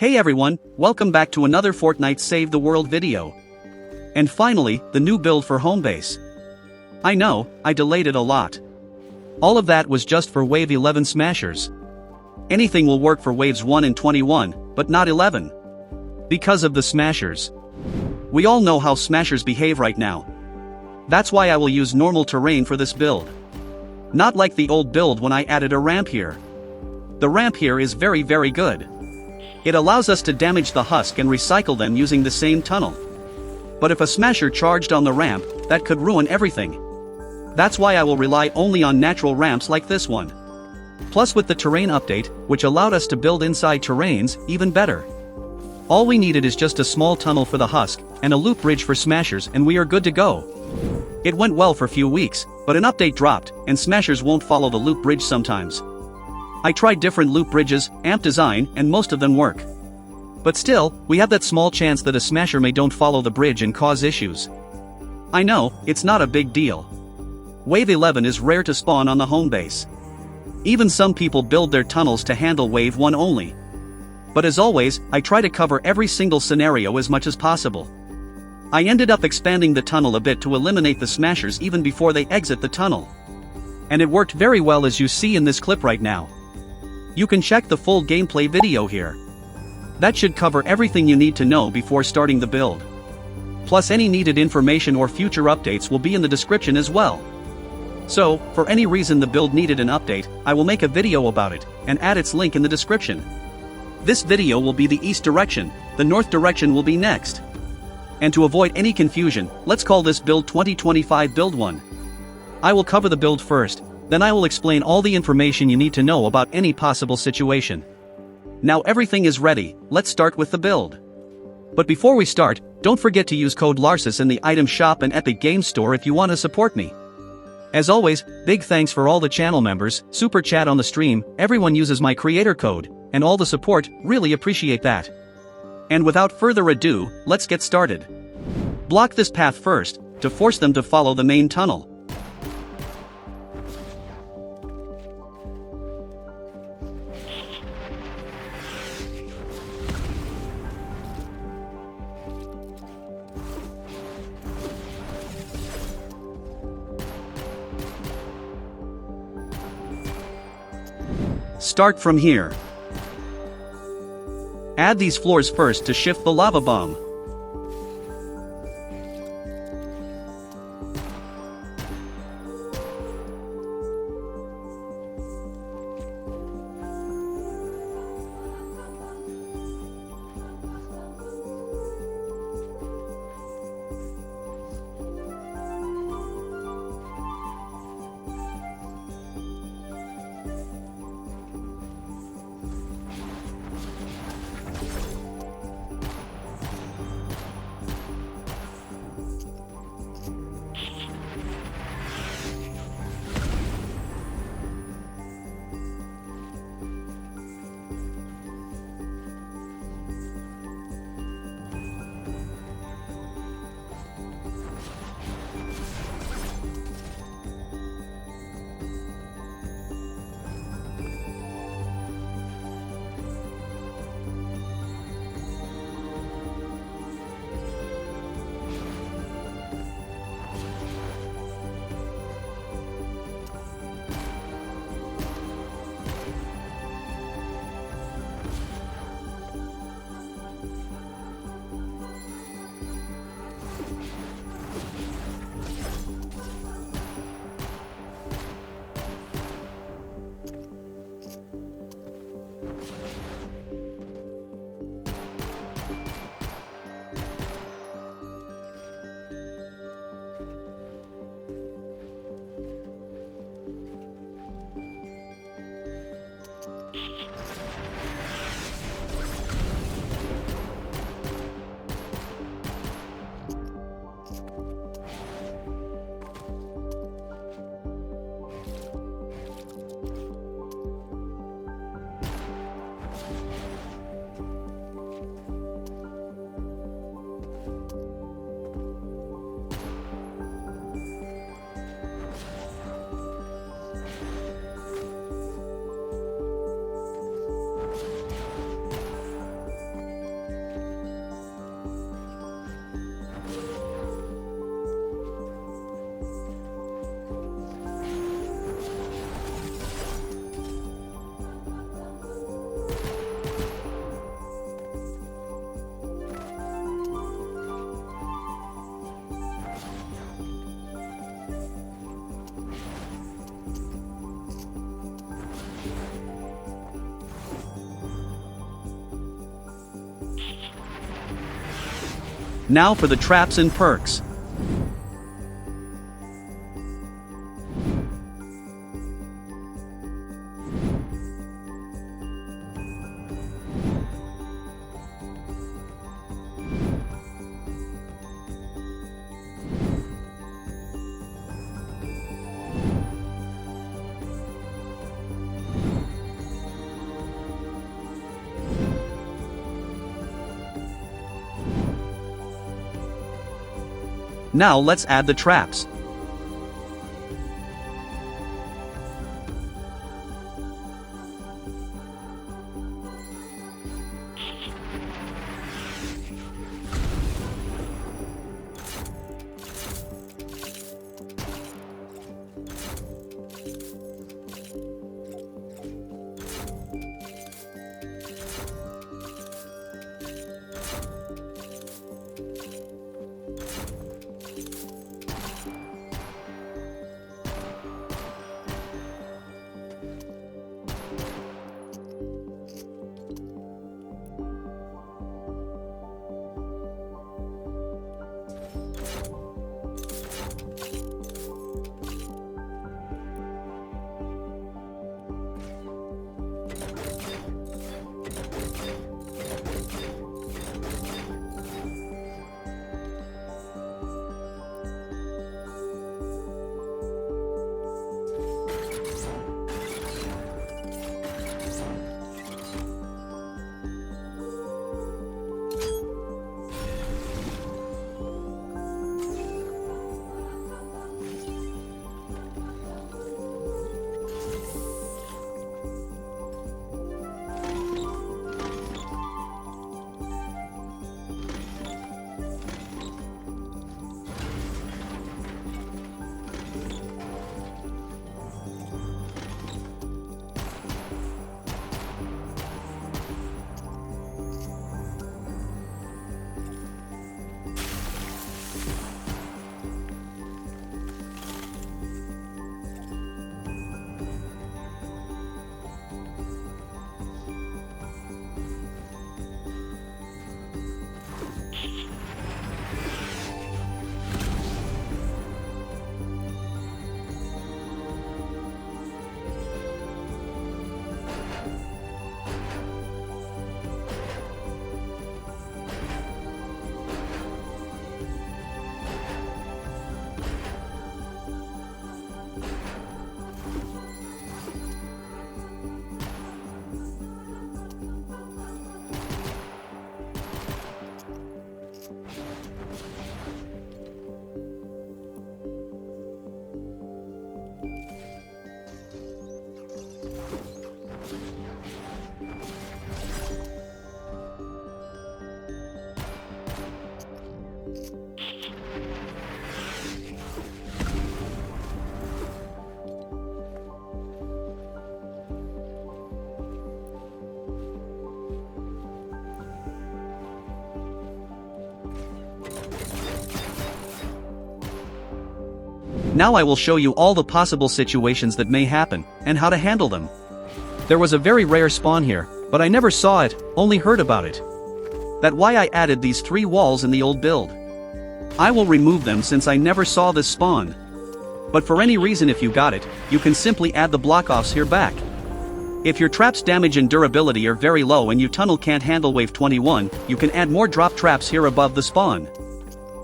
Hey everyone, welcome back to another Fortnite Save the World video. And finally, the new build for Homebase. I know, I delayed it a lot. All of that was just for Wave 11 Smashers. Anything will work for Waves 1 and 21, but not 11. Because of the Smashers. We all know how Smashers behave right now. That's why I will use normal terrain for this build. Not like the old build when I added a ramp here. The ramp here is very good. It allows us to damage the husk and recycle them using the same tunnel. But if a smasher charged on the ramp, that could ruin everything. That's why I will rely only on natural ramps like this one. Plus with the terrain update, which allowed us to build inside terrains, even better. All we needed is just a small tunnel for the husk, and a loop bridge for smashers, and we are good to go. It went well for a few weeks, but an update dropped, and smashers won't follow the loop bridge sometimes. I tried different loop bridges, amp design, and most of them work. But still, we have that small chance that a smasher may don't follow the bridge and cause issues. I know, it's not a big deal. Wave 11 is rare to spawn on the home base. Even some people build their tunnels to handle Wave 1 only. But as always, I try to cover every single scenario as much as possible. I ended up expanding the tunnel a bit to eliminate the smashers even before they exit the tunnel. And it worked very well, as you see in this clip right now. You can check the full gameplay video here. That should cover everything you need to know before starting the build. Plus any needed information or future updates will be in the description as well. So, for any reason the build needed an update, I will make a video about it, and add its link in the description. This video will be the east direction, the north direction will be next. And to avoid any confusion, let's call this build 2025 build 1. I will cover the build first, then I will explain all the information you need to know about any possible situation. Now everything is ready, let's start with the build. But before we start, don't forget to use code Larsis in the item shop and Epic Games Store if you want to support me. As always, big thanks for all the channel members, super chat on the stream, everyone uses my creator code, and all the support, really appreciate that. And without further ado, let's get started. Block this path first, to force them to follow the main tunnel. Start from here. Add these floors first to shift the lava bomb. Now for the traps and perks. Now let's add the traps. Now I will show you all the possible situations that may happen, and how to handle them. There was a very rare spawn here, but I never saw it, only heard about it. That's why I added these 3 walls in the old build. I will remove them since I never saw this spawn. But for any reason, if you got it, you can simply add the block-offs here back. If your trap's damage and durability are very low and your tunnel can't handle wave 21, you can add more drop traps here above the spawn.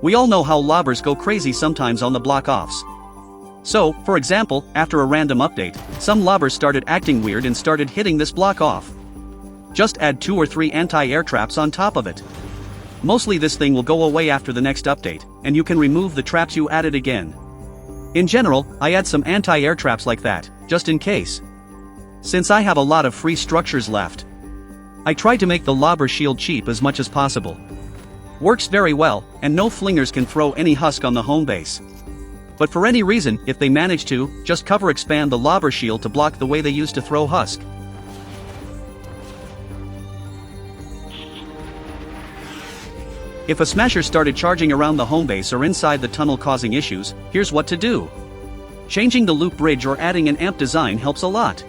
We all know how lobbers go crazy sometimes on the block-offs. So, for example, after a random update, some lobbers started acting weird and started hitting this block off. Just add 2 or 3 anti-air traps on top of it. Mostly this thing will go away after the next update, and you can remove the traps you added again. In general, I add some anti-air traps like that, just in case. Since I have a lot of free structures left, I try to make the lobber shield cheap as much as possible. Works very well, and no flingers can throw any husk on the home base. But for any reason, if they manage to, just expand the lobber shield to block the way they used to throw husk. If a smasher started charging around the home base or inside the tunnel causing issues, here's what to do. Changing the loop bridge or adding an amp design helps a lot.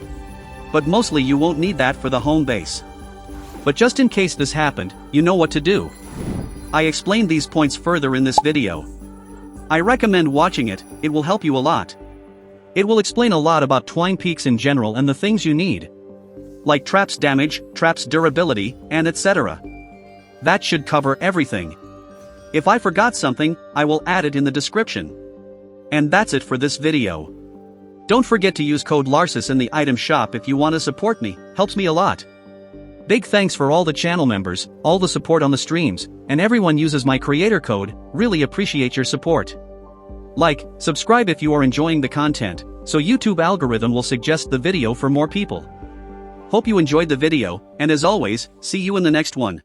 But mostly you won't need that for the home base. But just in case this happened, you know what to do. I explained these points further in this video. I recommend watching it, it will help you a lot. It will explain a lot about Twine peaks in general and the things you need. Like traps damage, traps durability, and etc. That should cover everything. If I forgot something, I will add it in the description. And that's it for this video. Don't forget to use code Larsis in the item shop if you want to support me, helps me a lot. Big thanks for all the channel members, all the support on the streams, and everyone uses my creator code, really appreciate your support. Like, subscribe if you are enjoying the content, so YouTube algorithm will suggest the video for more people. Hope you enjoyed the video, and as always, see you in the next one.